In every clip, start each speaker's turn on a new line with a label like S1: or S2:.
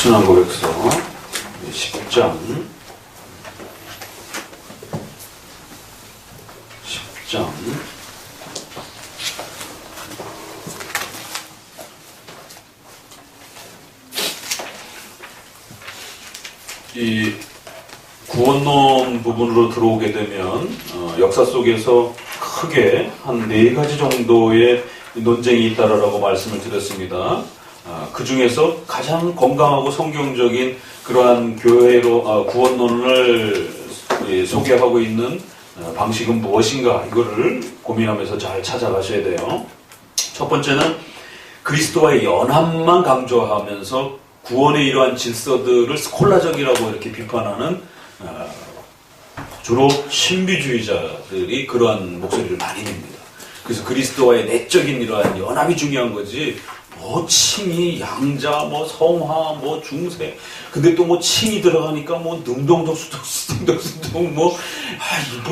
S1: 신앙고백서 10장 이 구원론 부분으로 들어오게 되면 역사 속에서 크게 한 4가지 정도의 논쟁이 있다라고 말씀을 드렸습니다. 그 중에서 가장 건강하고 성경적인 그러한 교회로 구원론을 소개하고 있는 방식은 무엇인가, 이거를 고민하면서 잘 찾아가셔야 돼요. 첫 번째는 그리스도와의 연합만 강조하면서 구원의 이러한 질서들을 스콜라적이라고 이렇게 비판하는 주로 신비주의자들이 그러한 목소리를 많이 냅니다. 그래서 그리스도와의 내적인 이러한 연합이 중요한 거지, 뭐 칭이, 양자, 뭐 성화, 뭐 중세, 근데 또 뭐 칭이 들어가니까 뭐 능동덕수덕수덕수덕 뭐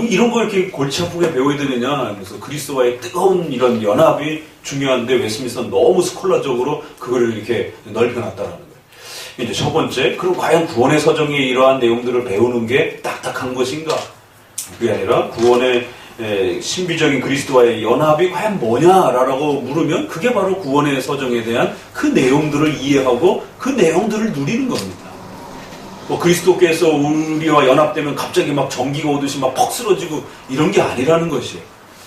S1: 이런 거 이렇게 골치 아프게 배워야 되느냐. 그래서 그리스도와의 뜨거운 이런 연합이 중요한데 웨스민스터는 너무 스콜라적으로 그거를 이렇게 넓혀놨다라는 거예요. 이제 첫 번째, 그럼 과연 구원의 서정에 이러한 내용들을 배우는 게 딱딱한 것인가? 그게 아니라 구원의 신비적인 그리스도와의 연합이 과연 뭐냐라고 물으면 그게 바로 구원의 서정에 대한 그 내용들을 이해하고 그 내용들을 누리는 겁니다. 뭐 그리스도께서 우리와 연합되면 갑자기 막 전기가 오듯이 막 퍽 쓰러지고 이런 게 아니라는 것이에요.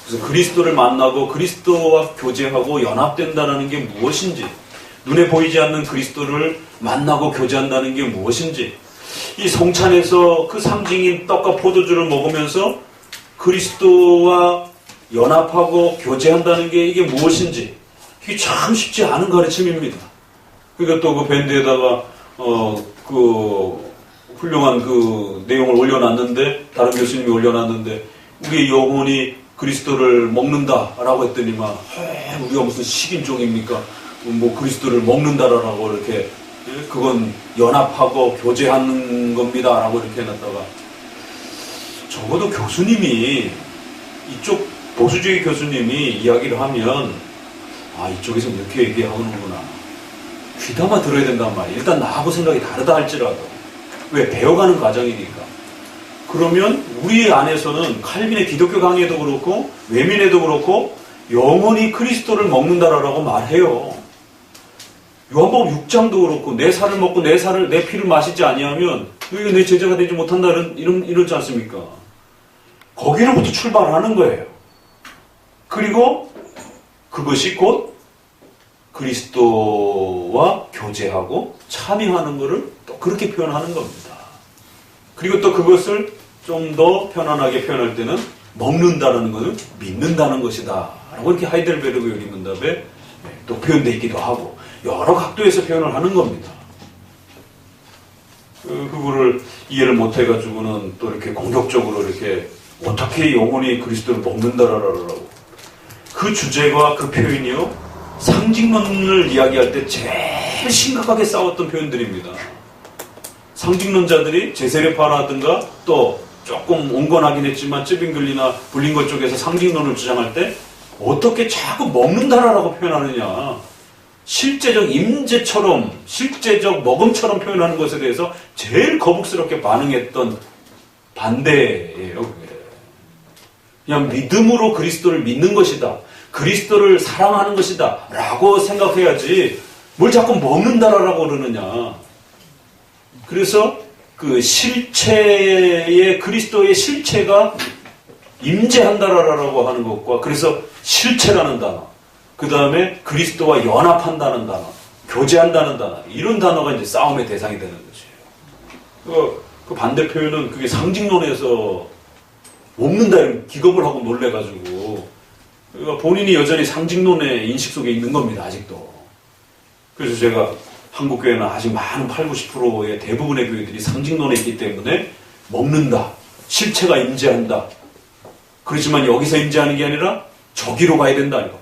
S1: 그래서 그리스도를 만나고 그리스도와 교제하고 연합된다는 게 무엇인지, 눈에 보이지 않는 그리스도를 만나고 교제한다는 게 무엇인지, 이 성찬에서 그 상징인 떡과 포도주를 먹으면서 그리스도와 연합하고 교제한다는 게 이게 무엇인지, 이게 참 쉽지 않은 가르침입니다. 그러니까 또 그 밴드에다가 그 훌륭한 그 내용을 올려놨는데, 다른 교수님이 올려놨는데, 우리의 영혼이 그리스도를 먹는다라고 했더니만 우리가 무슨 식인종입니까? 뭐 그리스도를 먹는다라고 이렇게, 그건 연합하고 교제하는 겁니다라고 이렇게 해놨다가, 적어도 교수님이, 이쪽 보수주의 교수님이 이야기를 하면 이쪽에서 이렇게 얘기하는구나, 귀담아 들어야 된단 말이에요. 일단 나하고 생각이 다르다 할지라도. 왜? 배워가는 과정이니까. 그러면 우리 안에서는 칼빈의 기독교 강의에도 그렇고 외민에도 그렇고 영원히 그리스도를 먹는다라고 말해요. 요한복음 6장도 그렇고, 내 살을 먹고 내 피를 마시지 아니하면 너희가 내 제자가 되지 못한다 이러지 않습니까? 거기로부터 출발하는 거예요. 그리고 그것이 곧 그리스도와 교제하고 참여하는 것을 또 그렇게 표현하는 겁니다. 그리고 또 그것을 좀 더 편안하게 표현할 때는 먹는다는 것은 믿는다는 것이다 라고 이렇게 하이델베르그 요리문답에 또 표현되어 있기도 하고, 여러 각도에서 표현을 하는 겁니다. 그거를 이해를 못해가지고는 또 이렇게 공격적으로 이렇게 어떻게 영혼이 그리스도를 먹는다라고. 그 주제와 그 표현이요, 상징론을 이야기할 때 제일 심각하게 싸웠던 표현들입니다. 상징론자들이 제세례파라든가 또 조금 온건하긴 했지만 쯔빙글리나 블링거 쪽에서 상징론을 주장할 때 어떻게 자꾸 먹는다라고 표현하느냐, 실제적 임재처럼, 실제적 먹음처럼 표현하는 것에 대해서 제일 거북스럽게 반응했던 반대예요. 그게. 그냥 믿음으로 그리스도를 믿는 것이다, 그리스도를 사랑하는 것이다 라고 생각해야지 뭘 자꾸 먹는다라고 그러느냐. 그래서 그 실체의, 그리스도의 실체가 임재한다라고 하는 것과, 그래서 실체라는 단어, 그 다음에 그리스도와 연합한다는 단어, 교제한다는 단어, 이런 단어가 이제 싸움의 대상이 되는 것이에요. 그 반대 표현은 그게 상징론에서 먹는다 이런 기겁을 하고 놀래가지고, 그러니까 본인이 여전히 상징론의 인식 속에 있는 겁니다, 아직도. 그래서 제가 한국교회는 아직 많은 80~90%의 대부분의 교회들이 상징론에 있기 때문에 먹는다, 실체가 임재한다. 그렇지만 여기서 임재하는 게 아니라 저기로 가야 된다, 이거.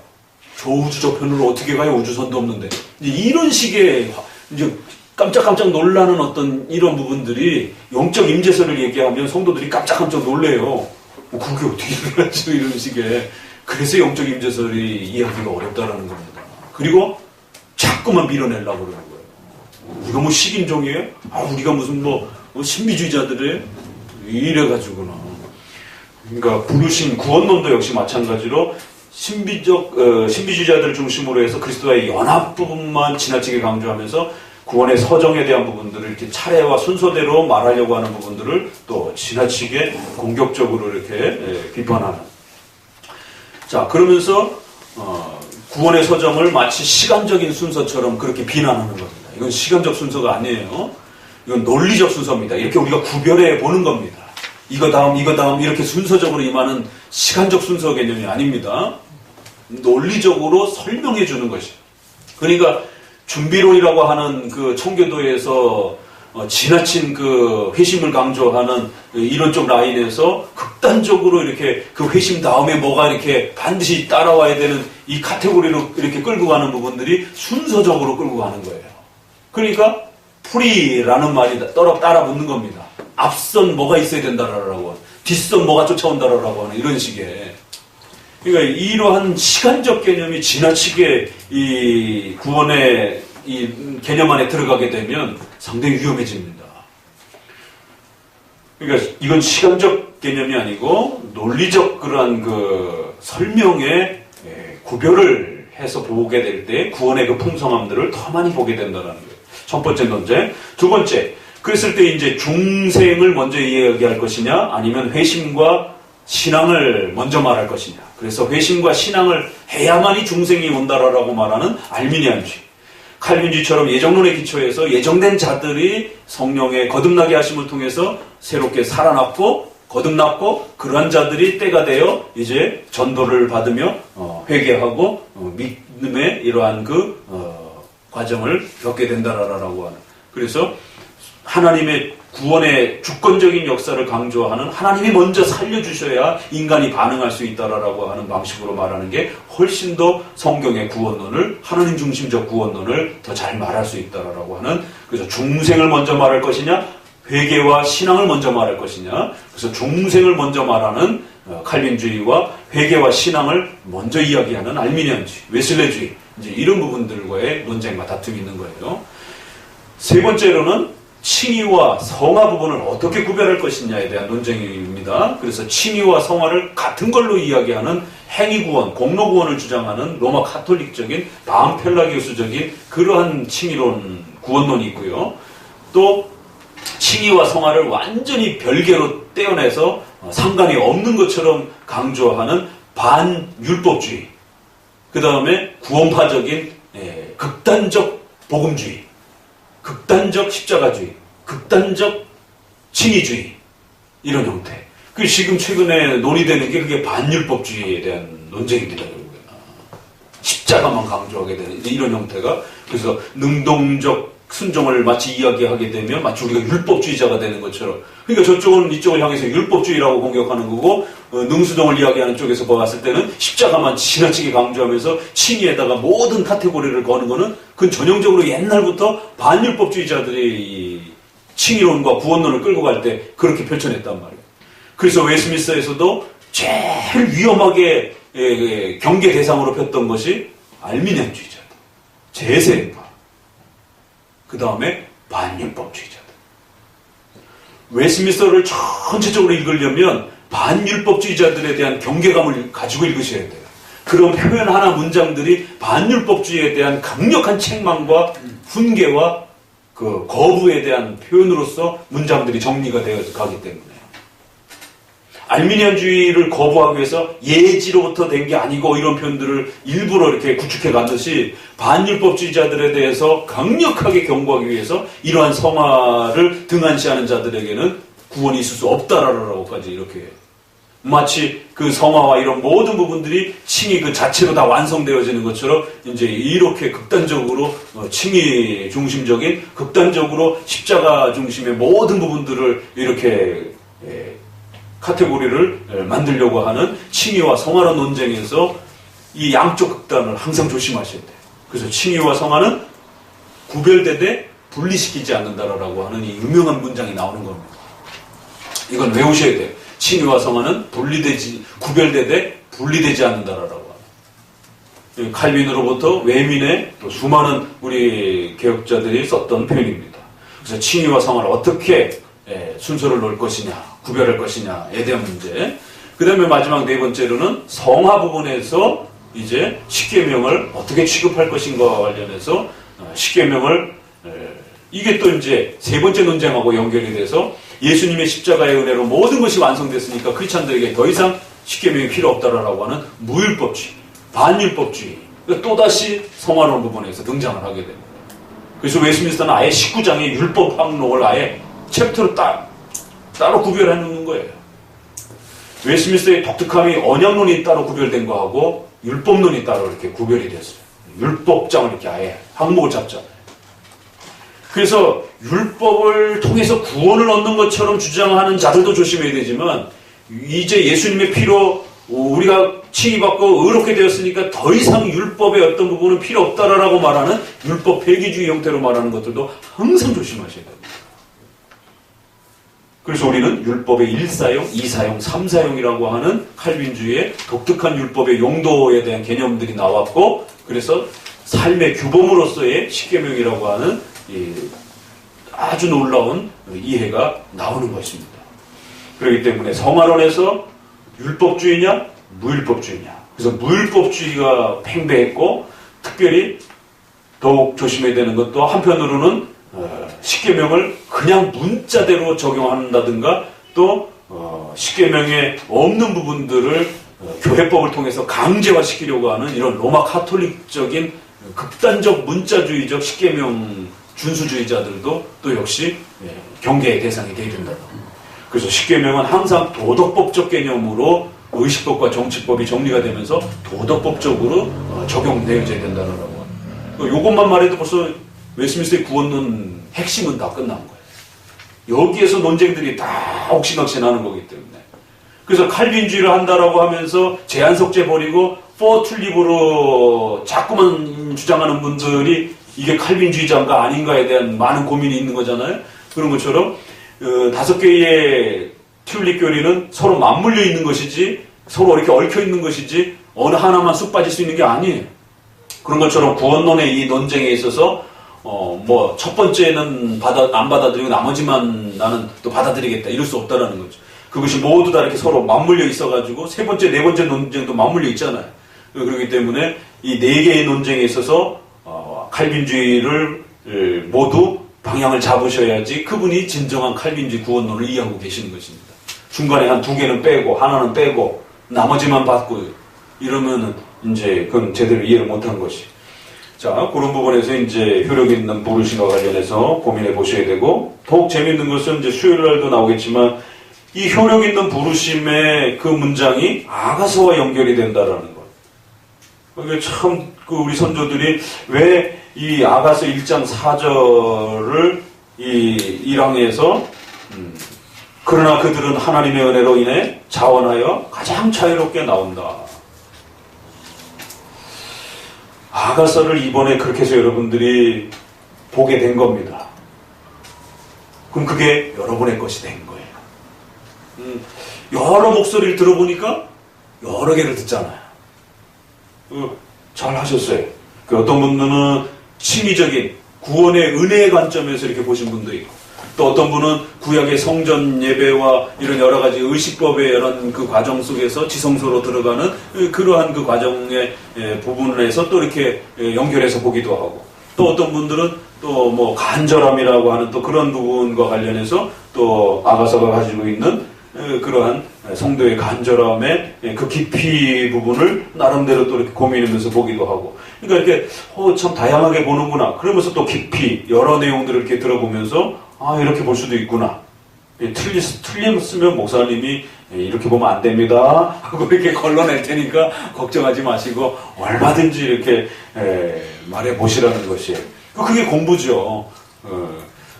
S1: 저 우주 저편으로 어떻게 가요? 우주선도 없는데. 이런 식의 이제 깜짝깜짝 놀라는 어떤 이런 부분들이 영적 임재설을 얘기하면 성도들이 깜짝깜짝 놀래요. 그게 어떻게 일어났죠? 이런 식의. 그래서 영적 임재설이 이해하기가 어렵다라는 겁니다. 그리고 자꾸만 밀어내려고 그러는 거예요. 우리가 뭐 식인종이에요? 우리가 무슨 뭐 신비주의자들이에요? 이래가지구나. 그러니까 부르신 구원론도 역시 마찬가지로 신비주의자들 중심으로 해서 그리스도와의 연합 부분만 지나치게 강조하면서 구원의 서정에 대한 부분들을 이렇게 차례와 순서대로 말하려고 하는 부분들을 또 지나치게 공격적으로 이렇게 비판하는. 자, 그러면서 구원의 서정을 마치 시간적인 순서처럼 그렇게 비난하는 겁니다. 이건 시간적 순서가 아니에요. 이건 논리적 순서입니다. 이렇게 우리가 구별해 보는 겁니다. 이거 다음 이렇게 순서적으로 임하는 시간적 순서 개념이 아닙니다. 논리적으로 설명해 주는 것이에요. 그러니까 준비론이라고 하는 그 청교도에서 지나친 그 회심을 강조하는 이론적 라인에서 극단적으로 이렇게 그 회심 다음에 뭐가 이렇게 반드시 따라와야 되는 이 카테고리로 이렇게 끌고 가는 부분들이 순서적으로 끌고 가는 거예요. 그러니까 프리라는 말이 따라 붙는 겁니다. 앞선 뭐가 있어야 된다라고, 뒷선 뭐가 쫓아온다라고 하는 이런 식의. 그러니까 이러한 시간적 개념이 지나치게 이 구원의 이 개념 안에 들어가게 되면 상당히 위험해집니다. 그러니까 이건 시간적 개념이 아니고 논리적 그러한 그 설명에 구별을 해서 보게 될 때 구원의 그 풍성함들을 더 많이 보게 된다는 거예요. 첫 번째 논쟁. 두 번째, 그랬을 때 이제 중생을 먼저 이야기할 것이냐, 아니면 회심과 신앙을 먼저 말할 것이냐. 그래서 회심과 신앙을 해야만이 중생이 온다라고 말하는 알미니안주의. 칼빈주의처럼 예정론의 기초에서 예정된 자들이 성령의 거듭나게 하심을 통해서 새롭게 살아났고 거듭났고 그러한 자들이 때가 되어 이제 전도를 받으며 회개하고 믿음의 이러한 그 과정을 겪게 된다라고 하는. 그래서 하나님의 구원의 주권적인 역사를 강조하는 하나님이 먼저 살려주셔야 인간이 반응할 수 있다라고 하는 방식으로 말하는 게 훨씬 더 성경의 구원론을, 하나님 중심적 구원론을 더 잘 말할 수 있다라고 하는. 그래서 중생을 먼저 말할 것이냐, 회개와 신앙을 먼저 말할 것이냐. 그래서 중생을 먼저 말하는 칼빈주의와 회개와 신앙을 먼저 이야기하는 알미니안주의, 웨슬레주의, 이제 이런 부분들과의 논쟁과 다툼이 있는 거예요. 세 번째로는 칭의와 성화 부분을 어떻게 구별할 것이냐에 대한 논쟁입니다. 그래서 칭의와 성화를 같은 걸로 이야기하는 행위구원, 공로구원을 주장하는 로마 카톨릭적인 바암펠라기우스적인 그러한 칭의론, 구원론이 있고요. 또 칭의와 성화를 완전히 별개로 떼어내서 상관이 없는 것처럼 강조하는 반율법주의, 그 다음에 구원파적인 극단적 복음주의, 극단적 십자가주의, 극단적 칭의주의, 이런 형태. 그 지금 최근에 논의되는 게 그게 반율법주의에 대한 논쟁입니다. 결국에는 십자가만 강조하게 되는 이런 형태가. 그래서 능동적 순종을 마치 이야기하게 되면 마치 우리가 율법주의자가 되는 것처럼. 그러니까 저쪽은 이쪽을 향해서 율법주의라고 공격하는 거고, 능수동을 이야기하는 쪽에서 봤을 때는 십자가만 지나치게 강조하면서 칭의에다가 모든 카테고리를 거는 거는 그건 전형적으로 옛날부터 반율법주의자들이 이 칭의론과 구원론을 끌고 갈 때 그렇게 펼쳐냈단 말이에요. 그래서 웨스트민스터에서도 제일 위험하게 경계 대상으로 폈던 것이 알미니안주의자들, 제세파, 그 다음에 반율법주의자들. 웨스트민스터를 전체적으로 읽으려면 반율법주의자들에 대한 경계감을 가지고 읽으셔야 돼요. 그런 표현 하나 문장들이 반율법주의에 대한 강력한 책망과 훈계와 그 거부에 대한 표현으로서 문장들이 정리가 되어 가기 때문에. 알미니안주의를 거부하기 위해서 예지로부터 된 게 아니고 이런 표현들을 일부러 이렇게 구축해 갔듯이 반율법주의자들에 대해서 강력하게 경고하기 위해서 이러한 성화를 등한시하는 자들에게는 구원이 있을 수 없다라고까지 이렇게 마치 그 성화와 이런 모든 부분들이 칭의 그 자체로 다 완성되어지는 것처럼 이제 이렇게 극단적으로 칭의 중심적인, 극단적으로 십자가 중심의 모든 부분들을 이렇게 카테고리를 만들려고 하는 칭의와 성화론 논쟁에서 이 양쪽 극단을 항상 조심하셔야 돼요. 그래서 칭의와 성화는 구별되되 분리시키지 않는다라고 하는 이 유명한 문장이 나오는 겁니다. 이건 외우셔야 돼요. 칭의와 성화는 구별되되 분리되지 않는다라고 하는. 칼빈으로부터 외민의 또 수많은 우리 개혁자들이 썼던 표현입니다. 그래서 칭의와 성화를 어떻게 순서를 놓을 것이냐, 구별할 것이냐에 대한 문제. 그 다음에 마지막 네 번째로는 성화 부분에서 이제 십계명을 어떻게 취급할 것인가 관련해서 십계명을 이게 또 이제 세 번째 논쟁하고 연결이 돼서 예수님의 십자가의 은혜로 모든 것이 완성됐으니까 크리스찬들에게 더 이상 십계명이 필요 없다라고 하는 무율법주의, 반율법주의 또다시 성화론 부분에서 등장을 하게 됩니다. 그래서 웨스민스터는 아예 19장의 율법 항록을 아예 챕터로 따로 구별해 놓는 거예요. 웨스민스터의 독특함이 언약론이 따로 구별된 거하고 율법론이 따로 이렇게 구별이 됐어요. 율법장을 이렇게 아예 항목을 잡잖아요. 그래서 율법을 통해서 구원을 얻는 것처럼 주장하는 자들도 조심해야 되지만 이제 예수님의 피로 우리가 칭의받고 의롭게 되었으니까 더 이상 율법의 어떤 부분은 필요 없다라고 말하는 율법 폐기주의 형태로 말하는 것들도 항상 조심하셔야 됩니다. 그래서 우리는 율법의 1사용, 2사용, 3사용이라고 하는 칼빈주의의 독특한 율법의 용도에 대한 개념들이 나왔고 그래서 삶의 규범으로서의 십계명이라고 하는 아주 놀라운 이해가 나오는 것입니다. 그렇기 때문에 성화론에서 율법주의냐 무율법주의냐 그래서 무율법주의가 팽배했고 특별히 더욱 조심해야 되는 것도 한편으로는 십계명을 그냥 문자대로 적용한다든가 또 십계명에 없는 부분들을 교회법을 통해서 강제화시키려고 하는 이런 로마 카톨릭적인 극단적 문자주의적 십계명 준수주의자들도 또 역시 경계의 대상이 되어야 된다고. 그래서 십계명은 항상 도덕법적 개념으로 의식법과 정치법이 정리가 되면서 도덕법적으로 적용되어져야 된다는 거고. 이것만 말해도 벌써 웨스민스터의 구원론 핵심은 다 끝난 거예요. 여기에서 논쟁들이 다 옥신각신하는 거기 때문에. 그래서 칼빈주의를 한다라고 하면서 제한속죄 버리고 포툴립으로 자꾸만 주장하는 분들이 이게 칼빈주의자인가 아닌가에 대한 많은 고민이 있는 거잖아요. 그런 것처럼 5개의 튤립 교리는 서로 맞물려 있는 것이지 서로 이렇게 얽혀 있는 것이지 어느 하나만 쑥 빠질 수 있는 게 아니에요. 그런 것처럼 구원론의 이 논쟁에 있어서 첫 번째는 안 받아들이고 나머지만 나는 또 받아들이겠다 이럴 수 없다라는 거죠. 그것이 모두 다 이렇게 서로 맞물려 있어가지고 세 번째, 네 번째 논쟁도 맞물려 있잖아요. 그렇기 때문에 이 4개의 논쟁에 있어서 칼빈주의를 모두 방향을 잡으셔야지 그분이 진정한 칼빈주의 구원론을 이해하고 계시는 것입니다. 중간에 한 2개는 빼고 하나는 빼고 나머지만 받고 이러면은 이제 그건 제대로 이해를 못한 것이. 자, 그런 부분에서 이제 효력 있는 부르심과 관련해서 고민해 보셔야 되고 더욱 재미있는 것은 이제 수요일 날도 나오겠지만 이 효력 있는 부르심의 그 문장이 아가서와 연결이 된다라는 것. 이게 참 우리 선조들이 왜 이 아가서 1장 4절을 이 1항에서 그러나 그들은 하나님의 은혜로 인해 자원하여 가장 자유롭게 나온다. 아가서를 이번에 그렇게 해서 여러분들이 보게 된 겁니다. 그럼 그게 여러분의 것이 된 거예요. 여러 목소리를 들어보니까 여러 개를 듣잖아요. 잘 하셨어요. 어떤 분들은 칭의적인 구원의 은혜의 관점에서 이렇게 보신 분도 있고 또 어떤 분은 구약의 성전 예배와 이런 여러 가지 의식법의 이런 그 과정 속에서 지성소로 들어가는 그러한 그 과정의 부분에서 또 이렇게 연결해서 보기도 하고 또 어떤 분들은 또 뭐 간절함이라고 하는 또 그런 부분과 관련해서 또 아가서가 가지고 있는 그러한 성도의 간절함의 그 깊이 부분을 나름대로 또 이렇게 고민하면서 보기도 하고 그러니까 이렇게 참 다양하게 보는구나 그러면서 또 깊이 여러 내용들을 이렇게 들어보면서 이렇게 볼 수도 있구나 틀렸으면 목사님이 이렇게 보면 안 됩니다 하고 이렇게 걸러낼 테니까 걱정하지 마시고 얼마든지 이렇게 말해 보시라는 것이에요. 그게 공부죠.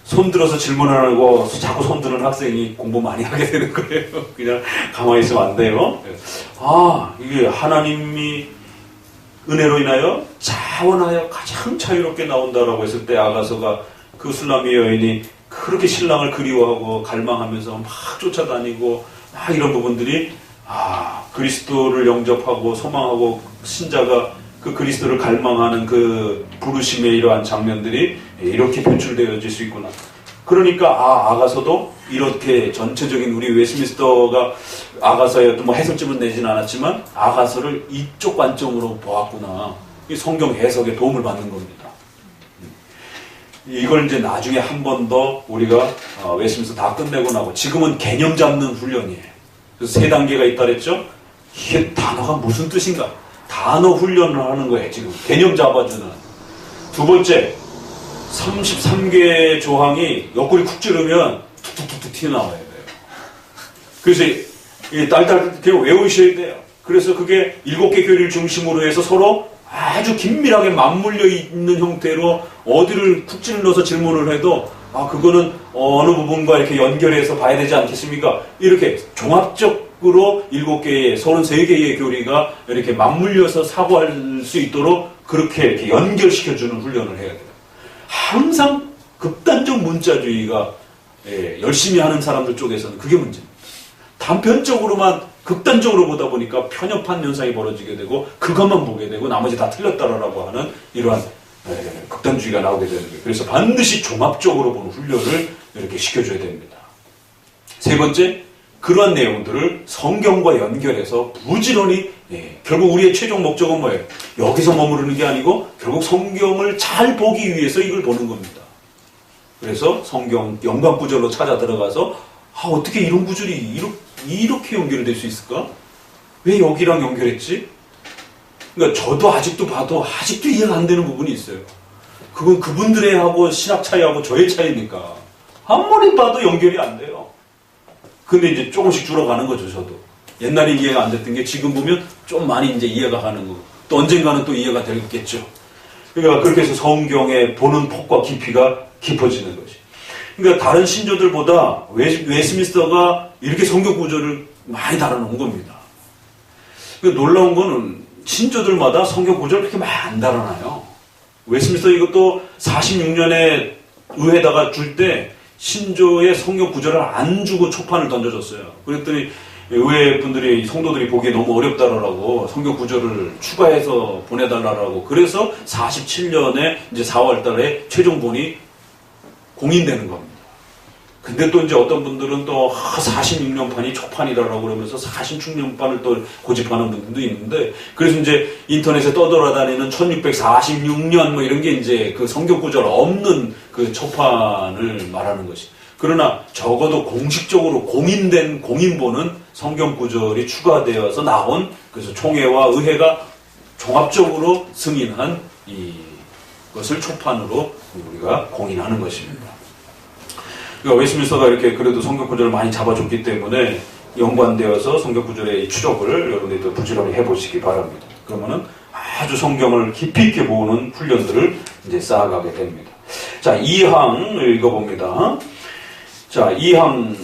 S1: 손 들어서 질문 안 하고 자꾸 손 드는 학생이 공부 많이 하게 되는 거예요. 그냥 가만히 있으면 안 돼요. 이게 하나님이 은혜로 인하여 자원하여 가장 자유롭게 나온다라고 했을 때 아가서가 그 술라미 여인이 그렇게 신랑을 그리워하고 갈망하면서 막 쫓아다니고 막 이런 부분들이 그리스도를 영접하고 소망하고 신자가 그 그리스도를 갈망하는 그 부르심의 이러한 장면들이 이렇게 표출되어질 수 있구나. 그러니까 아가서도 이렇게 전체적인 우리 웨스민스터가 아가서에 뭐 해설집은 내지는 않았지만 아가서를 이쪽 관점으로 보았구나. 이 성경 해석에 도움을 받는 겁니다. 이걸 이제 나중에 한 번 더 우리가 웨스민스터 다 끝내고 나고 지금은 개념 잡는 훈련이에요. 그래서 3단계가 있다 그랬죠? 이게 단어가 무슨 뜻인가? 단어 훈련을 하는 거예요. 지금 개념 잡아주는. 두 번째 33개 조항이 옆구리 쿡 찌르면 툭툭툭툭 튀어나와야 돼요. 그래서 딸딸 외우셔야 돼요. 그래서 그게 7개 교리를 중심으로 해서 서로 아주 긴밀하게 맞물려 있는 형태로 어디를 쿡 찔러서 질문을 해도 그거는 어느 부분과 이렇게 연결해서 봐야 되지 않겠습니까? 이렇게 종합적으로 7개의 33개의 교리가 이렇게 맞물려서 사고할 수 있도록 그렇게 이렇게 연결시켜주는 훈련을 해야 돼요. 항상 극단적 문자주의가 열심히 하는 사람들 쪽에서는 그게 문제입니다. 단편적으로만 극단적으로 보다 보니까 편협한 현상이 벌어지게 되고 그것만 보게 되고 나머지 다 틀렸다라고 하는 이러한 극단주의가 나오게 되는 거예요. 그래서 반드시 종합적으로 보는 훈련을 이렇게 시켜줘야 됩니다. 세 번째, 그러한 내용들을 성경과 연결해서 부지런히 결국 우리의 최종 목적은 뭐예요? 여기서 머무르는 게 아니고 결국 성경을 잘 보기 위해서 이걸 보는 겁니다. 그래서 성경 연관 구절로 찾아 들어가서 어떻게 이런 구절이 이렇게 연결될 수 있을까? 왜 여기랑 연결했지? 그러니까 저도 아직도 봐도 아직도 이해가 안 되는 부분이 있어요. 그건 그분들의 하고 신학 차이하고 저의 차이니까 아무리 봐도 연결이 안 돼요. 근데 이제 조금씩 줄어가는 거죠, 저도. 옛날에 이해가 안 됐던 게 지금 보면 좀 많이 이제 이해가 가는 거고 또 언젠가는 또 이해가 되겠죠. 그러니까 그렇게 해서 성경의 보는 폭과 깊이가 깊어지는 거지. 그러니까 다른 신조들보다 웨스민스터가 이렇게 성경 구조를 많이 달아놓은 겁니다. 그러니까 놀라운 거는 신조들마다 성경 구조를 그렇게 많이 안 달아놔요. 웨스민스터 이것도 46년에 의회에다가 줄 때 신조의 성경 구조를 안 주고 초판을 던져줬어요. 그랬더니 의회 분들이 성도들이 보기에 너무 어렵다라고 성경 구조를 추가해서 보내달라고 그래서 47년에 이제 4월 달에 최종본이 공인되는 겁니다. 근데 또 이제 어떤 분들은 또 46년판이 초판이라고 그러면서 46년판을 또 고집하는 분들도 있는데 그래서 이제 인터넷에 떠돌아다니는 1646년 뭐 이런 게 이제 그 성경 구절 없는 그 초판을 말하는 것이. 그러나 적어도 공식적으로 공인된 공인본은 성경 구절이 추가되어서 나온 그래서 총회와 의회가 종합적으로 승인한 이것을 초판으로 우리가 공인하는 것입니다. 그러니까 웨스민스터가 이렇게 그래도 성경 구절을 많이 잡아줬기 때문에 연관되어서 성경 구절의 추적을 여러분들도 부지런히 해보시기 바랍니다. 그러면은 아주 성경을 깊이 있게 보는 훈련들을 이제 쌓아가게 됩니다. 자, 2항을 읽어봅니다. 자, 2항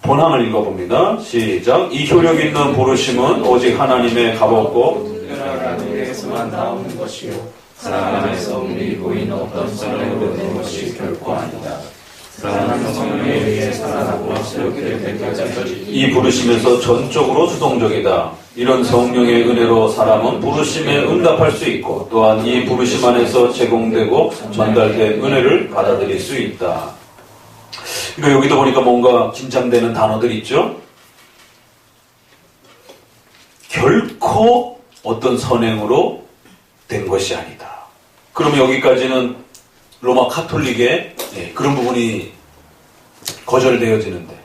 S1: 본항을 읽어봅니다. 시작. 이 효력 있는 부르심은 오직 하나님의 값없고
S2: 특별한 일에서만 나오는 것이요 사람 안에서 우리 보이는 어떤 선을 얻는 것이 결코 아니다. 사랑하는 성령에 의해 살아나고 새롭게 될 때까지
S1: 이 부르심에서 전적으로 수동적이다. 이런 성령의 은혜로 사람은 부르심에 응답할 수 있고 또한 이 부르심 안에서 제공되고 전달된 은혜를 받아들일 수 있다. 그러니까 여기도 보니까 뭔가 긴장되는 단어들이 있죠. 결코 어떤 선행으로 된 것이 아니다. 그러면 여기까지는 로마 카톨릭의 그런 부분이 거절되어지는데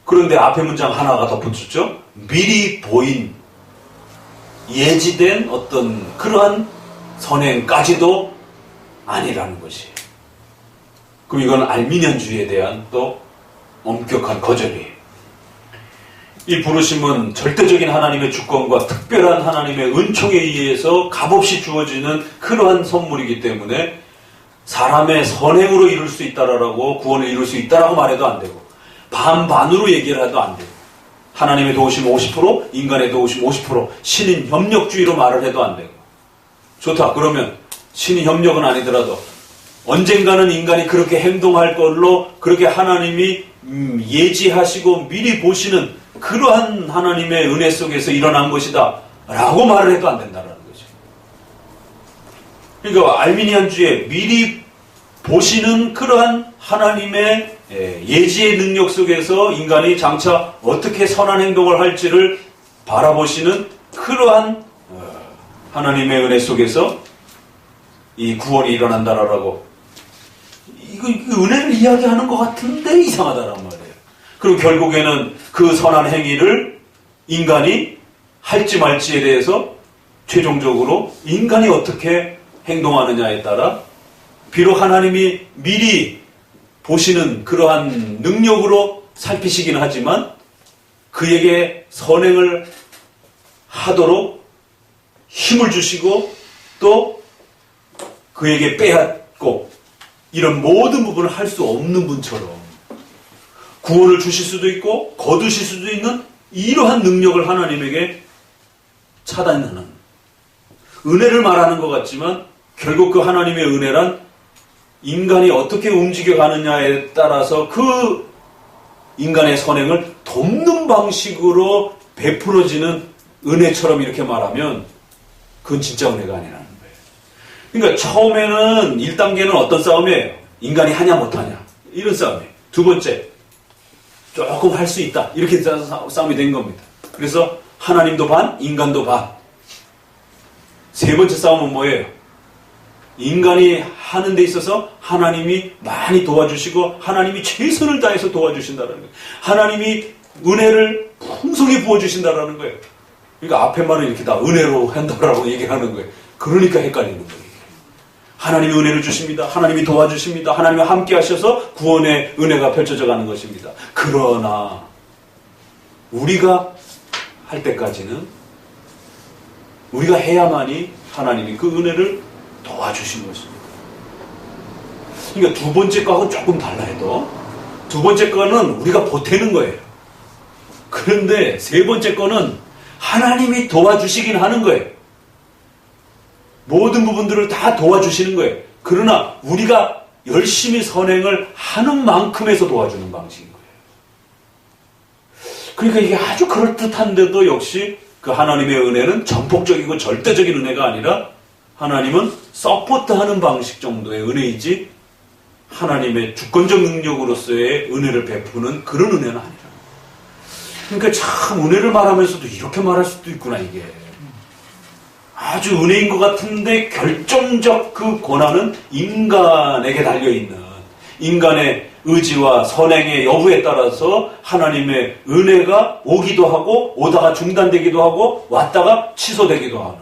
S1: 그런데 앞에 문장 하나가 덧붙였죠. 미리 보인 예지된 어떤 그러한 선행까지도 아니라는 것이에요. 그럼 이건 알미니안주의에 대한 또 엄격한 거절이에요. 이 부르심은 절대적인 하나님의 주권과 특별한 하나님의 은총에 의해서 값없이 주어지는 그러한 선물이기 때문에 사람의 선행으로 이룰 수 있다라고 구원을 이룰 수 있다라고 말해도 안 되고 반반으로 얘기를 해도 안 되고 하나님의 도우심 50% 인간의 도우심 50% 신인 협력주의로 말을 해도 안 되고 좋다. 그러면 신인 협력은 아니더라도 언젠가는 인간이 그렇게 행동할 걸로 그렇게 하나님이 예지하시고 미리 보시는 그러한 하나님의 은혜 속에서 일어난 것이다 라고 말을 해도 안 된다는 거죠. 그러니까 알미니안주의 미리 보시는 그러한 하나님의 예지의 능력 속에서 인간이 장차 어떻게 선한 행동을 할지를 바라보시는 그러한 하나님의 은혜 속에서 이 구원이 일어난다라고 이거 은혜를 이야기하는 것 같은데 이상하다란 말이에요. 그리고 결국에는 그 선한 행위를 인간이 할지 말지에 대해서 최종적으로 인간이 어떻게 행동하느냐에 따라 비록 하나님이 미리 보시는 그러한 능력으로 살피시긴 하지만 그에게 선행을 하도록 힘을 주시고 또 그에게 빼앗고 이런 모든 부분을 할 수 없는 분처럼 구원을 주실 수도 있고 거두실 수도 있는 이러한 능력을 하나님에게 차단하는 은혜를 말하는 것 같지만 결국 그 하나님의 은혜란 인간이 어떻게 움직여가느냐에 따라서 그 인간의 선행을 돕는 방식으로 베풀어지는 은혜처럼 이렇게 말하면 그건 진짜 은혜가 아니라는 거예요. 그러니까 처음에는 1단계는 어떤 싸움이에요? 인간이 하냐 못하냐 이런 싸움이에요. 두 번째 조금 할 수 있다 이렇게 싸움이 된 겁니다. 그래서 하나님도 반 인간도 반. 세 번째 싸움은 뭐예요? 인간이 하는 데 있어서 하나님이 많이 도와주시고 하나님이 최선을 다해서 도와주신다는 거예요. 하나님이 은혜를 풍성히 부어주신다는 거예요. 그러니까 앞에 말은 이렇게 다 은혜로 한다라고 얘기하는 거예요. 그러니까 헷갈리는 거예요. 하나님이 은혜를 주십니다. 하나님이 도와주십니다. 하나님이 함께 하셔서 구원의 은혜가 펼쳐져 가는 것입니다. 그러나 우리가 할 때까지는 우리가 해야만이 하나님이 그 은혜를 도와주신 것입니다. 그러니까 두 번째 거하고 조금 달라 해도 두 번째 거는 우리가 보태는 거예요. 그런데 세 번째 거는 하나님이 도와주시긴 하는 거예요. 모든 부분들을 다 도와주시는 거예요. 그러나 우리가 열심히 선행을 하는 만큼에서 도와주는 방식인 거예요. 그러니까 이게 아주 그럴듯한데도 역시 그 하나님의 은혜는 전폭적이고 절대적인 은혜가 아니라 하나님은 서포트하는 방식 정도의 은혜이지 하나님의 주권적 능력으로서의 은혜를 베푸는 그런 은혜는 아니라. 그러니까 참 은혜를 말하면서도 이렇게 말할 수도 있구나 이게. 아주 은혜인 것 같은데 결정적 그 권한은 인간에게 달려있는 인간의 의지와 선행의 여부에 따라서 하나님의 은혜가 오기도 하고 오다가 중단되기도 하고 왔다가 취소되기도 하는.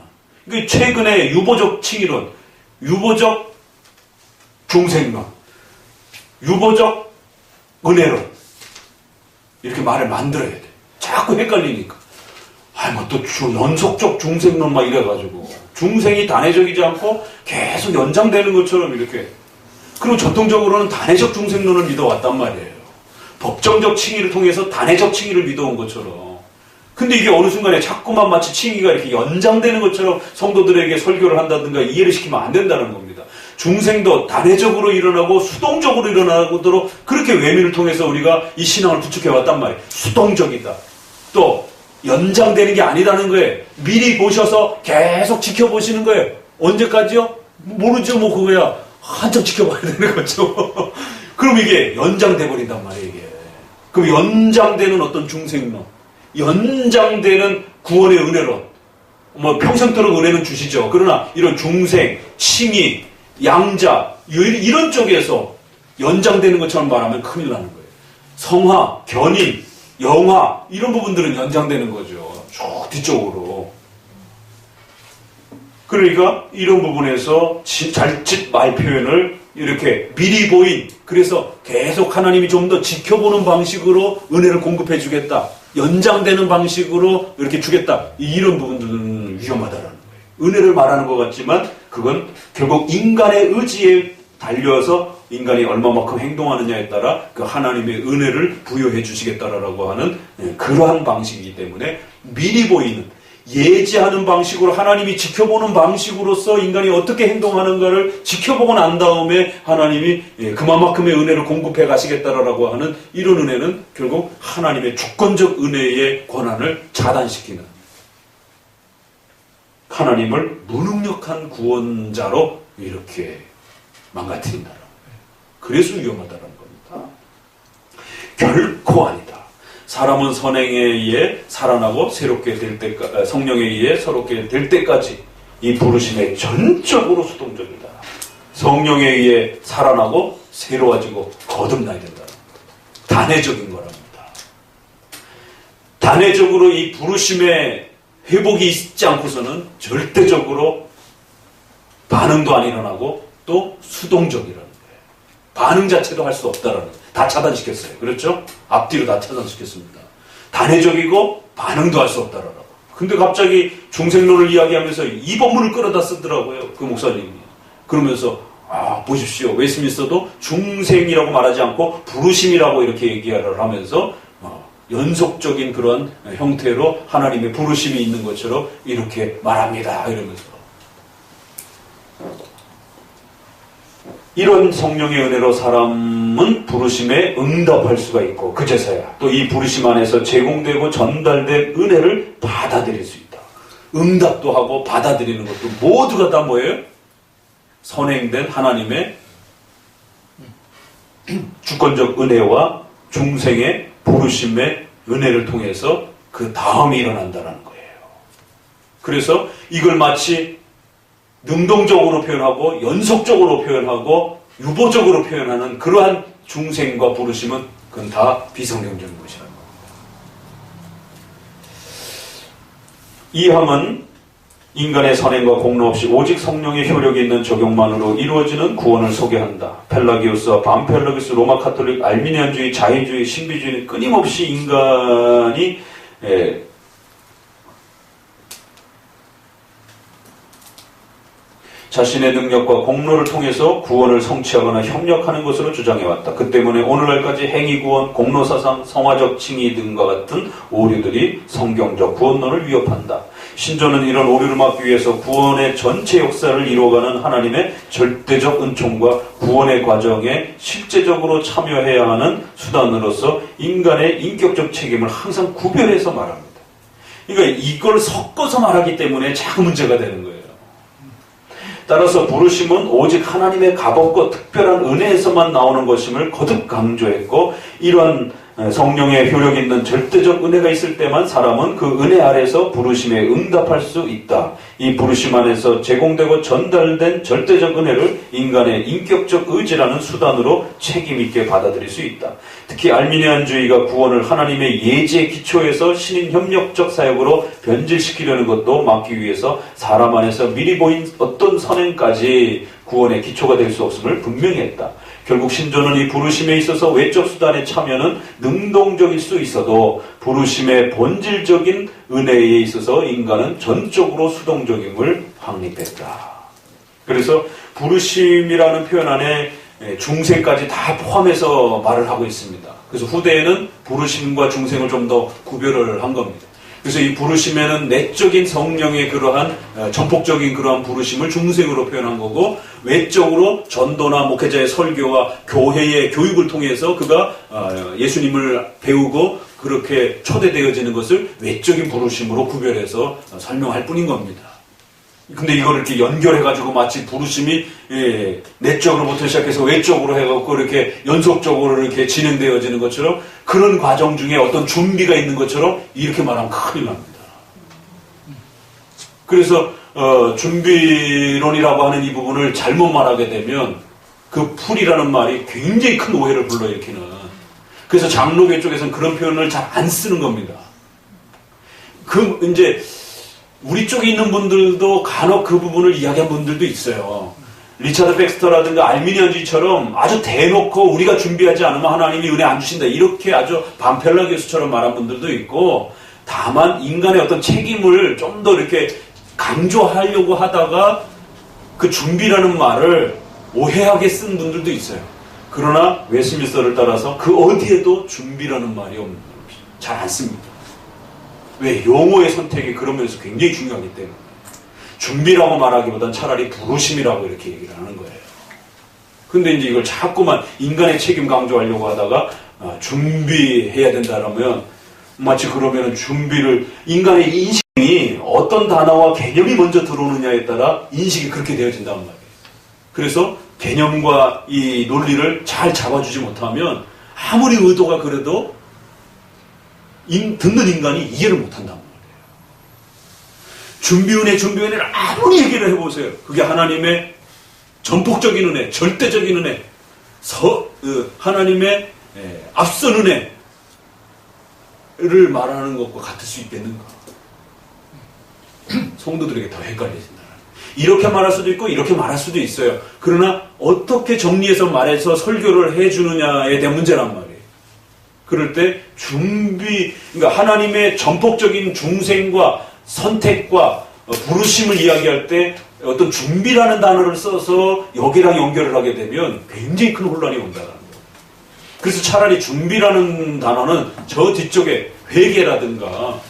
S1: 그러니까 최근에 유보적 칭의론, 유보적 중생론, 유보적 은혜론 이렇게 말을 만들어야 돼. 자꾸 헷갈리니까. 또 연속적 중생론 막 이래가지고 중생이 단회적이지 않고 계속 연장되는 것처럼 이렇게. 그리고 전통적으로는 단회적 중생론을 믿어왔단 말이에요. 법정적 칭의를 통해서 단회적 칭의를 믿어온 것처럼. 근데 이게 어느 순간에 자꾸만 마치 칭의가 이렇게 연장되는 것처럼 성도들에게 설교를 한다든가 이해를 시키면 안 된다는 겁니다. 중생도 단회적으로 일어나고 수동적으로 일어나도록 그렇게 외면을 통해서 우리가 이 신앙을 구축해왔단 말이에요. 수동적이다. 또 연장되는 게 아니라는 거예요. 미리 보셔서 계속 지켜보시는 거예요. 언제까지요? 모르죠. 뭐 그거야. 한참 지켜봐야 되는 거죠. 그럼 이게 연장돼 버린단 말이에요. 이게. 그럼 연장되는 어떤 중생론, 연장되는 구원의 은혜론, 뭐 평생토록 은혜는 주시죠. 그러나 이런 중생, 칭의, 양자 이런 쪽에서 연장되는 것처럼 말하면 큰일 나는 거예요. 성화, 견인, 영화 이런 부분들은 연장되는 거죠. 쭉 뒤쪽으로. 그러니까 이런 부분에서 잘짓 말 표현을 이렇게 미리 보인 그래서 계속 하나님이 좀 더 지켜보는 방식으로 은혜를 공급해 주겠다. 연장되는 방식으로 이렇게 주겠다. 이런 부분들은 위험하다라는 거예요. 은혜를 말하는 것 같지만 그건 결국 인간의 의지에 달려서 인간이 얼마만큼 행동하느냐에 따라 그 하나님의 은혜를 부여해 주시겠다라고 하는 그러한 방식이기 때문에 미리 보이는 예지하는 방식으로 하나님이 지켜보는 방식으로서 인간이 어떻게 행동하는가를 지켜보고 난 다음에 하나님이 그만큼의 은혜를 공급해 가시겠다라고 하는 이런 은혜는 결국 하나님의 주권적 은혜의 권한을 차단시키는 하나님을 무능력한 구원자로 이렇게 망가뜨린다는 거예요. 그래서 위험하다는 겁니다. 결코 아니다. 사람은 선행에 의해 살아나고 새롭게 될 때까지, 성령에 의해 새롭게 될 때까지 이 부르심에 전적으로 수동적이다. 성령에 의해 살아나고 새로워지고 거듭나야 된다는 거예요. 단회적인 거랍니다. 단회적으로 이 부르심에 회복이 있지 않고서는 절대적으로 반응도 안 일어나고 또 수동적이라는 거예요. 반응 자체도 할 수 없다라는 거예요. 다 차단시켰어요. 그렇죠? 앞뒤로 다 차단시켰습니다. 단회적이고 반응도 할 수 없다라는 거예요. 근데 갑자기 중생론을 이야기하면서 이 본문을 끌어다 쓰더라고요. 그 목사님이. 그러면서 보십시오. 웨스민스터도 중생이라고 말하지 않고 부르심이라고 이렇게 얘기를 하면서 연속적인 그런 형태로 하나님의 부르심이 있는 것처럼 이렇게 말합니다. 이러면서 이런 성령의 은혜로 사람은 부르심에 응답할 수가 있고 그제서야 또 이 부르심 안에서 제공되고 전달된 은혜를 받아들일 수 있다. 응답도 하고 받아들이는 것도 모두가 다 뭐예요? 선행된 하나님의 주권적 은혜와 중생의 부르심의 은혜를 통해서 그 다음이 일어난다는 거예요. 그래서 이걸 마치 능동적으로 표현하고 연속적으로 표현하고 유보적으로 표현하는 그러한 중생과 부르심은 그건 다 비성경적인 것이라는 겁니다. 이 함은 인간의 선행과 공로 없이 오직 성령의 효력이 있는 적용만으로 이루어지는 구원을 소개한다. 펠라기우스와 반펠라기우스, 로마 카톨릭, 알미니안주의, 자의주의, 신비주의는 끊임없이 인간이 자신의 능력과 공로를 통해서 구원을 성취하거나 협력하는 것으로 주장해왔다. 그 때문에 오늘날까지 행위구원, 공로사상, 성화적 칭의 등과 같은 오류들이 성경적 구원론을 위협한다. 신조는 이런 오류를 막기 위해서 구원의 전체 역사를 이루어가는 하나님의 절대적 은총과 구원의 과정에 실제적으로 참여해야 하는 수단으로서 인간의 인격적 책임을 항상 구별해서 말합니다. 그러니까 이걸 섞어서 말하기 때문에 자꾸 문제가 되는 거예요. 따라서 부르심은 오직 하나님의 값없고 특별한 은혜에서만 나오는 것임을 거듭 강조했고 이러한 성령의 효력 있는 절대적 은혜가 있을 때만 사람은 그 은혜 아래서 부르심에 응답할 수 있다. 이 부르심 안에서 제공되고 전달된 절대적 은혜를 인간의 인격적 의지라는 수단으로 책임있게 받아들일 수 있다. 특히 알미니안주의가 구원을 하나님의 예지의 기초에서 신인 협력적 사역으로 변질시키려는 것도 막기 위해서 사람 안에서 미리 보인 어떤 선행까지 구원의 기초가 될 수 없음을 분명히 했다. 결국 신조는 이 부르심에 있어서 외적 수단의 참여는 능동적일 수 있어도 부르심의 본질적인 은혜에 있어서 인간은 전적으로 수동적임을 확립했다. 그래서 부르심이라는 표현 안에 중생까지 다 포함해서 말을 하고 있습니다. 그래서 후대에는 부르심과 중생을 좀 더 구별을 한 겁니다. 그래서 이 부르심에는 내적인 성령의 그러한 전폭적인 그러한 부르심을 중생으로 표현한 거고 외적으로 전도나 목회자의 설교와 교회의 교육을 통해서 그가 예수님을 배우고 그렇게 초대되어지는 것을 외적인 부르심으로 구별해서 설명할 뿐인 겁니다. 근데 이걸 이렇게 연결해가지고 마치 부르심이 내적으로부터 시작해서 외적으로 해갖고 이렇게 연속적으로 이렇게 진행되어지는 것처럼 그런 과정 중에 어떤 준비가 있는 것처럼 이렇게 말하면 큰일 납니다. 그래서 준비론이라고 하는 이 부분을 잘못 말하게 되면 그 풀이라는 말이 굉장히 큰 오해를 불러일으키는. 그래서 장로교 쪽에서는 그런 표현을 잘 안 쓰는 겁니다. 이제 우리 쪽에 있는 분들도 간혹 그 부분을 이야기한 분들도 있어요. 리차드 백스터라든가 알미니안주의처럼 아주 대놓고 우리가 준비하지 않으면 하나님이 은혜 안 주신다 이렇게 아주 반펠라 교수처럼 말한 분들도 있고 다만 인간의 어떤 책임을 좀 더 이렇게 강조하려고 하다가 그 준비라는 말을 오해하게 쓴 분들도 있어요. 그러나 웨스민스터를 따라서 그 어디에도 준비라는 말이 없는 겁니다. 잘 안 씁니다. 왜? 용어의 선택이 그런 면에서 굉장히 중요하기 때문에 준비라고 말하기보단 차라리 부르심이라고 이렇게 얘기를 하는 거예요. 근데 이제 이걸 자꾸만 인간의 책임 강조하려고 하다가 준비해야 된다라면 마치 그러면 준비를 인간의 인식 이 어떤 단어와 개념이 먼저 들어오느냐에 따라 인식이 그렇게 되어진단 말이에요. 그래서 개념과 이 논리를 잘 잡아주지 못하면 아무리 의도가 그래도 듣는 인간이 이해를 못한단 말이에요. 준비은혜를 아무리 얘기를 해보세요. 그게 하나님의 전폭적인 은혜, 절대적인 은혜, 하나님의 앞선 은혜를 말하는 것과 같을 수 있겠는가? 성도들에게 더 헷갈려진다. 이렇게 말할 수도 있고 이렇게 말할 수도 있어요. 그러나 어떻게 정리해서 말해서 설교를 해주느냐에 대한 문제란 말이에요. 그럴 때 그러니까 하나님의 전폭적인 중생과 선택과 부르심을 이야기할 때 어떤 준비라는 단어를 써서 여기랑 연결을 하게 되면 굉장히 큰 혼란이 온다는 거예요. 그래서 차라리 준비라는 단어는 저 뒤쪽에 회개라든가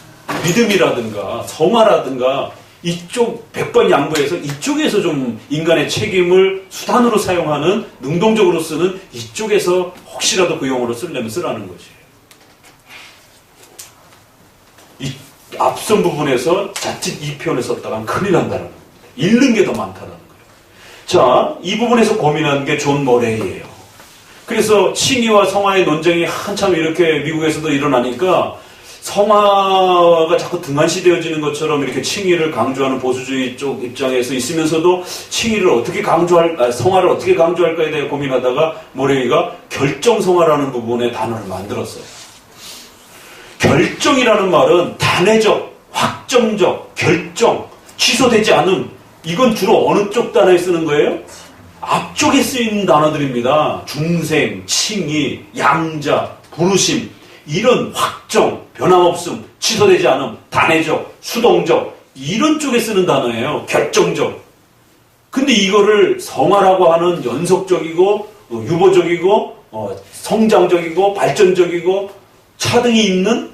S1: 믿음이라든가 성화라든가 이쪽 100번 양보해서 이쪽에서 좀 인간의 책임을 수단으로 사용하는 능동적으로 쓰는 이쪽에서 혹시라도 그 용어로 쓰려면 쓰라는 거지. 이 앞선 부분에서 자칫 이 표현을 썼다간 큰일 난다는 겁니다. 잃는 게 더 많다는 거예요. 자, 이 부분에서 고민한 게 존 머레이예요. 그래서 칭의와 성화의 논쟁이 한참 이렇게 미국에서도 일어나니까 성화가 자꾸 등한시되어지는 것처럼 이렇게 칭의를 강조하는 보수주의 쪽 입장에서 있으면서도 칭의를 어떻게 성화를 어떻게 강조할까에 대해 고민하다가 모레이가 결정성화라는 부분의 단어를 만들었어요. 결정이라는 말은 단회적, 확정적, 결정, 취소되지 않음. 이건 주로 어느 쪽 단어에 쓰는 거예요? 앞쪽에 쓰이는 단어들입니다. 중생, 칭의, 양자, 부르심. 이런 확정, 변함없음, 취소되지 않음, 단회적, 수동적 이런 쪽에 쓰는 단어예요. 결정적. 근데 이거를 성화라고 하는 연속적이고 유보적이고 성장적이고 발전적이고 차등이 있는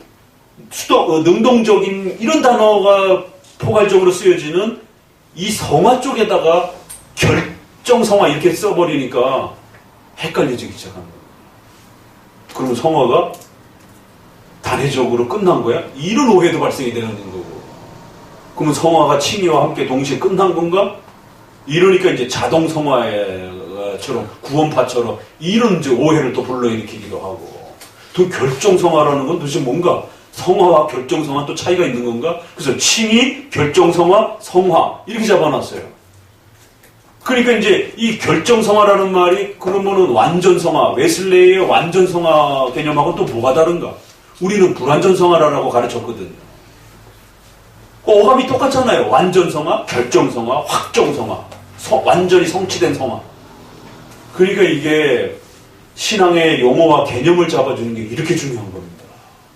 S1: 능동적인 이런 단어가 포괄적으로 쓰여지는 이 성화 쪽에다가 결정성화 이렇게 써버리니까 헷갈려지기 시작합니다. 그러면 성화가 단회적으로 끝난 거야? 이런 오해도 발생이 되는 거고. 그러면 성화가 칭의와 함께 동시에 끝난 건가? 이러니까 이제 자동 성화처럼 구원파처럼 이런 이제 오해를 또 불러일으키기도 하고. 또 결정 성화라는 건 도대체 뭔가? 성화와 결정 성화 또 차이가 있는 건가? 그래서 칭의, 결정 성화, 성화 이렇게 잡아놨어요. 그러니까 이제 이 결정 성화라는 말이 그러면은 완전 성화, 웨슬레이의 완전 성화 개념하고 또 뭐가 다른가? 우리는 불완전 성화라고 가르쳤거든요. 어감이 똑같잖아요. 완전 성화, 결정 성화, 확정 성화, 완전히 성취된 성화. 그러니까 이게 신앙의 용어와 개념을 잡아주는 게 이렇게 중요한 겁니다.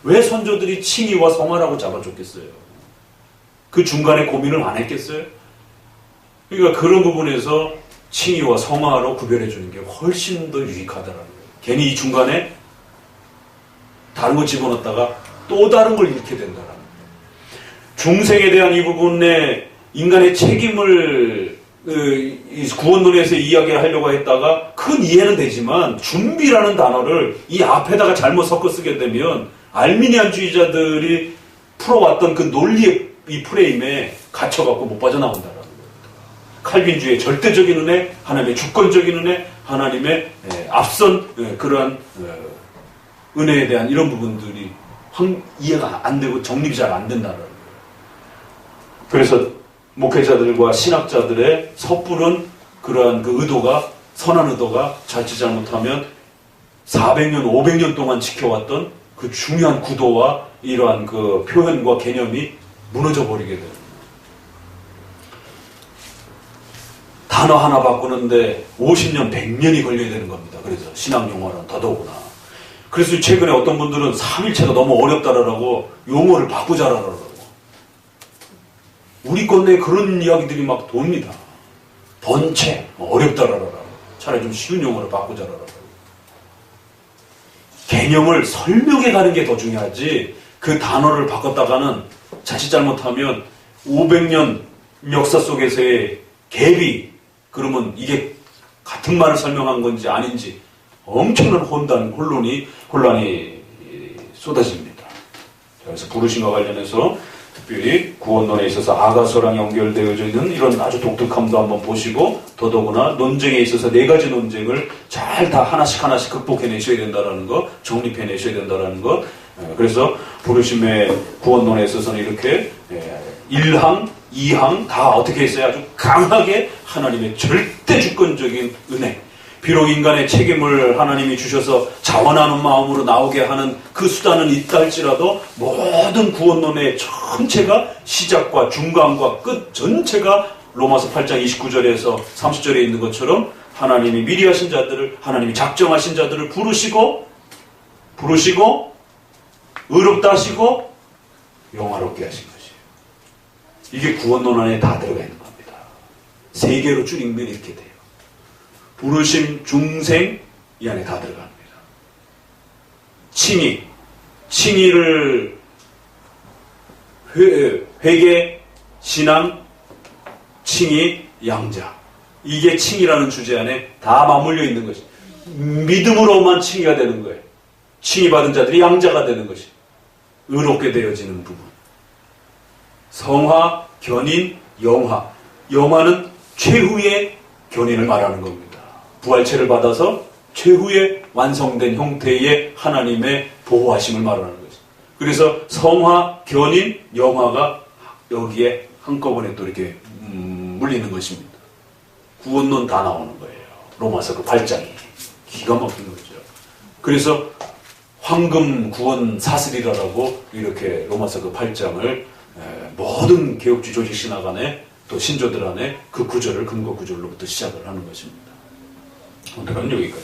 S1: 왜 선조들이 칭의와 성화라고 잡아줬겠어요? 그 중간에 고민을 안 했겠어요? 그러니까 그런 부분에서 칭의와 성화로 구별해주는 게 훨씬 더 유익하다라는 거예요. 괜히 이 중간에 다른 거 집어넣었다가 또 다른 걸 잃게 된다라는 거예요. 중생에 대한 이 부분에 인간의 책임을 이 구원론에서 이야기하려고 했다가 큰 이해는 되지만 준비라는 단어를 이 앞에다가 잘못 섞어 쓰게 되면 알미니안주의자들이 풀어왔던 그 논리의 이 프레임에 갇혀갖고 못 빠져나온다라는 거예요. 칼빈주의 절대적인 은혜, 하나님의 주권적인 은혜, 하나님의 앞선 그러한 은혜에 대한 이런 부분들이 이해가 안 되고 정립이 잘 안 된다라는 거예요. 그래서 목회자들과 신학자들의 섣부른 그러한 그 의도가, 선한 의도가 자칫 잘못하면 400년, 500년 동안 지켜왔던 그 중요한 구도와 이러한 그 표현과 개념이 무너져 버리게 돼요. 단어 하나 바꾸는데 50년, 100년이 걸려야 되는 겁니다. 그래서 신학 용어는 더더구나. 그래서 최근에 어떤 분들은 3일체가 너무 어렵다라고 용어를 바꾸자라고. 우리 건너에 그런 이야기들이 막 돕니다. 번체, 어렵다라고. 차라리 좀 쉬운 용어를 바꾸자라고. 개념을 설명해 가는 게 더 중요하지 그 단어를 바꿨다가는 자칫 잘못하면 500년 역사 속에서의 갭이 그러면 이게 같은 말을 설명한 건지 아닌지 엄청난 혼란이 쏟아집니다. 그래서 부르심과 관련해서 특별히 구원론에 있어서 아가서랑 연결되어져 있는 이런 아주 독특함도 한번 보시고, 더더구나 논쟁에 있어서 네 가지 논쟁을 잘 다 하나씩 극복해내셔야 된다라는 거, 정립해내셔야 된다라는 것. 그래서 부르심의 구원론에 있어서는 이렇게 1항, 2항 다 어떻게 했어요? 아주 강하게 하나님의 절대 주권적인 은혜, 비록 인간의 책임을 하나님이 주셔서 자원하는 마음으로 나오게 하는 그 수단은 있다 할지라도 모든 구원론의 전체가 시작과 중간과 끝 전체가 로마서 8장 29절에서 30절에 있는 것처럼 하나님이 미리 하신 자들을, 하나님이 작정하신 자들을 부르시고 의롭다 하시고 영화롭게 하신 것이에요. 이게 구원론 안에 다 들어가 있는 겁니다. 세 개로 줄이면 이렇게 돼요. 부르심, 중생, 이 안에 다 들어갑니다. 칭의를 회개, 신앙, 칭의, 양자. 이게 칭의라는 주제 안에 다 맞물려 있는 것이. 믿음으로만 칭의가 되는 거예요. 칭의받은 자들이 양자가 되는 것이. 의롭게 되어지는 부분. 성화, 견인, 영화. 영화는 최후의 견인을 말하는 겁니다. 부활체를 받아서 최후의 완성된 형태의 하나님의 보호하심을 말하는 거죠. 그래서 성화, 견인, 영화가 여기에 한꺼번에 또 이렇게 물리는 것입니다. 구원론 다 나오는 거예요. 로마서 그 8장이. 기가 막힌 거죠. 그래서 황금 구원 사슬이라고 이렇게 로마서 그 8장을 모든 개혁주의 조직 신학 안에 또 신조들 안에 그 구절을 근거 구절로부터 시작을 하는 것입니다. 오늘은 여기까지.